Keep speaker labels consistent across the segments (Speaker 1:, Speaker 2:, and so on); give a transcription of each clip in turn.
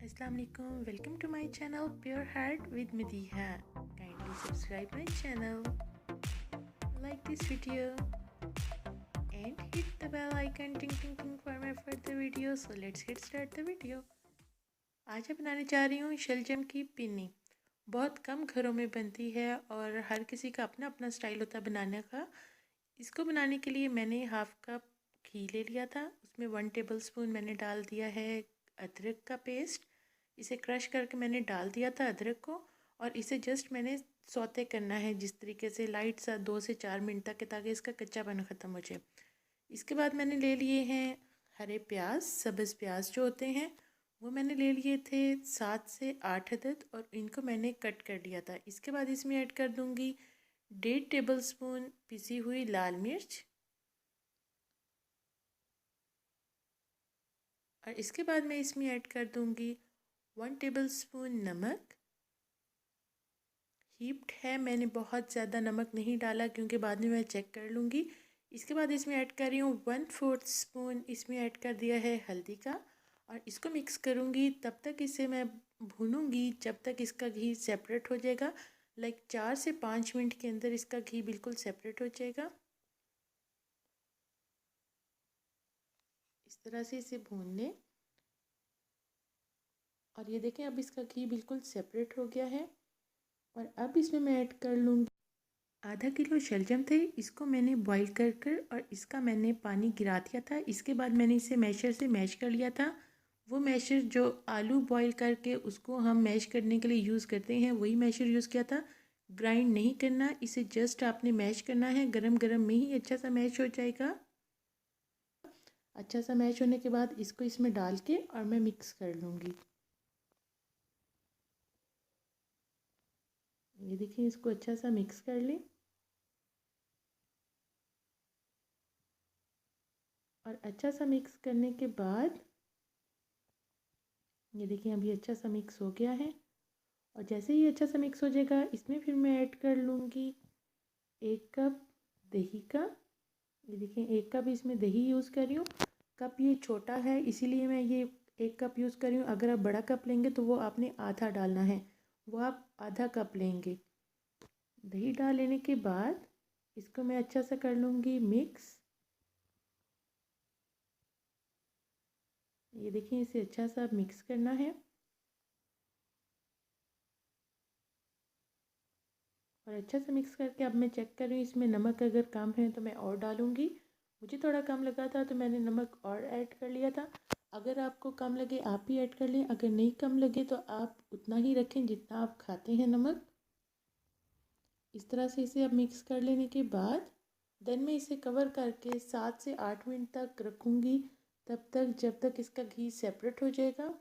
Speaker 1: Assalamu alaikum. Welcome to my channel Pure Heart with Madiha. Kindly subscribe my channel, like this video and hit the bell icon ting ting ting for my further videos. So let's get start the video. आज मैं बनाने जा रही हूँ शलजम की पिन्नी। बहुत कम घरों में बनती है और हर किसी का अपना अपना स्टाइल होता है बनाने का। इसको बनाने के लिए मैंने हाफ कप घी ले लिया था, उसमें 1 टेबलस्पून मैंने डाल दिया है अदरक का पेस्ट। इसे क्रश करके मैंने डाल दिया था अदरक को और इसे जस्ट मैंने सौते करना है जिस तरीके से लाइट सा 2 से 4 मिनट तक, ताकि इसका कच्चापन ख़त्म हो जाए। इसके बाद मैंने ले लिए हैं हरे प्याज, सब्ज़ प्याज जो होते हैं वो मैंने ले लिए थे 7 से 8 अदद और इनको मैंने कट कर लिया था। इसके बाद इसमें ऐड कर दूँगी 1.5 टेबलस्पून पिसी हुई लाल मिर्च और इसके बाद मैं इसमें ऐड कर दूँगी 1 टेबलस्पून नमक। हीप्ड है, मैंने बहुत ज़्यादा नमक नहीं डाला क्योंकि बाद में मैं चेक कर लूँगी। इसके बाद इसमें ऐड कर रही हूँ 1/4 स्पून इसमें ऐड कर दिया है हल्दी का और इसको मिक्स करूँगी। तब तक इसे मैं भूनूँगी जब तक इसका घी सेपरेट हो जाएगा। लाइक 4 से 5 मिनट के अंदर इसका घी बिल्कुल सेपरेट हो जाएगा। इस तरह से इसे भून लें और ये देखें अब इसका घी बिल्कुल सेपरेट हो गया है। और अब इसमें मैं ऐड कर लूँगी आधा किलो शलजम थे, इसको मैंने बॉईल कर कर और इसका मैंने पानी गिरा दिया था। इसके बाद मैंने इसे मैशर से मैश कर लिया था। वो मैशर जो आलू बॉईल करके उसको हम मैश करने के लिए यूज़ करते हैं वही मैशर यूज़ किया था। ग्राइंड नहीं करना, इसे जस्ट आपने मैश करना है। गरम गरम में ही अच्छा सा मैश हो जाएगा। अच्छा सा मैश होने के बाद इसको इसमें डाल के और मैं मिक्स कर लूँगी। ये देखिए, इसको अच्छा सा मिक्स कर लें और अच्छा सा मिक्स करने के बाद ये देखिए अभी अच्छा सा मिक्स हो गया है। और जैसे ही अच्छा सा मिक्स हो जाएगा इसमें फिर मैं ऐड कर लूँगी 1 कप दही का। ये देखिए 1 कप इसमें दही यूज़ कर रही हूँ। कप ये छोटा है इसीलिए मैं ये 1 कप यूज़ कर रही हूँ। अगर आप बड़ा कप लेंगे तो वो आपने आधा डालना है, वो आप आधा कप लेंगे। दही डाल लेने के बाद इसको मैं अच्छा सा कर लूँगी मिक्स। ये देखिए इसे अच्छा सा मिक्स करना है और अच्छा से मिक्स करके अब मैं चेक कर रही हूँ इसमें नमक अगर कम है तो मैं और डालूँगी। मुझे थोड़ा कम लगा था तो मैंने नमक और ऐड कर लिया था। अगर आपको कम लगे आप ही ऐड कर लें, अगर नहीं कम लगे तो आप उतना ही रखें जितना आप खाते हैं नमक। इस तरह से इसे अब मिक्स कर लेने के बाद देन मैं इसे कवर करके 7 से 8 मिनट तक रखूँगी, तब तक जब तक इसका घी सेपरेट हो जाएगा।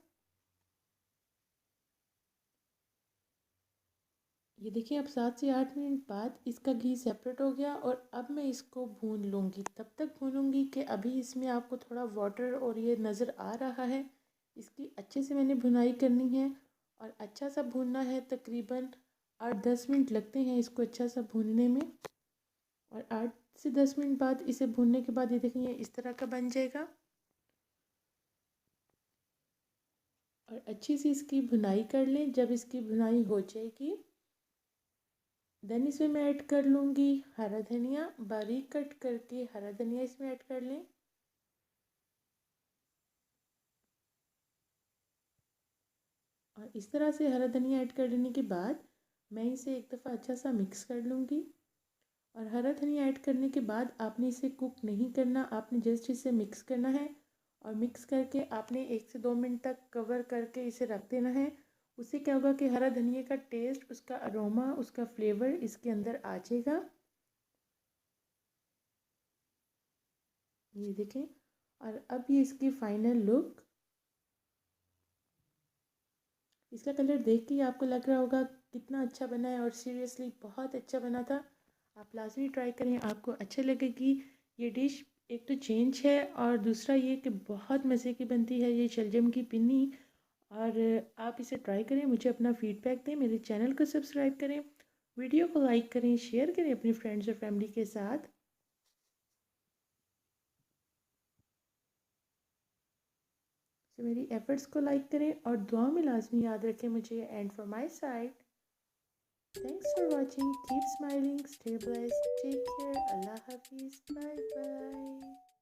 Speaker 1: ये देखिए अब 7 से 8 मिनट बाद इसका घी सेपरेट हो गया और अब मैं इसको भून लूँगी। तब तक भूनूँगी कि अभी इसमें आपको थोड़ा वाटर और ये नज़र आ रहा है। इसकी अच्छे से मैंने भुनाई करनी है और अच्छा सा भूनना है। तकरीबन 8-10 मिनट लगते हैं इसको अच्छा सा भूनने में। और 8 से 10 मिनट बाद इसे भूनने के बाद ये देखिए इस तरह का बन जाएगा। और अच्छी सी इसकी भुनाई कर लें। जब इसकी भुनाई हो जाएगी देन इसमें मैं ऐड कर लूँगी हरा धनिया, बारीक कट करके हरा धनिया इसमें ऐड कर लें। और इस तरह से हरा धनिया ऐड कर लेने के बाद मैं इसे एक दफ़ा अच्छा सा मिक्स कर लूँगी। और हरा धनिया ऐड करने के बाद आपने इसे कुक नहीं करना, आपने जस्ट इसे मिक्स करना है। और मिक्स करके आपने 1 से 2 मिनट तक कवर करके इसे रख देना है। उससे क्या होगा कि हरा धनिया का टेस्ट, उसका अरोमा, उसका फ्लेवर इसके अंदर आ जाएगा। ये देखें। और अब ये इसकी फाइनल लुक, इसका कलर देख के ही आपको लग रहा होगा कितना अच्छा बना है और सीरियसली बहुत अच्छा बना था। आप लाजमी ट्राई करें, आपको अच्छा लगेगी ये डिश। एक तो चेंज है और दूसरा ये कि बहुत मज़े की बनती है ये शलजम की पिन्नी। और आप इसे ट्राई करें, मुझे अपना फ़ीडबैक दें, मेरे चैनल को सब्सक्राइब करें, वीडियो को लाइक करें, शेयर करें अपने फ्रेंड्स और फैमिली के साथ। तो मेरी एफर्ट्स को लाइक करें और दुआ में लाजमी याद रखें मुझे। And from my side, thanks for watching, keep smiling, stay blessed, take care, अल्लाह हाफिज़, बाय बाय।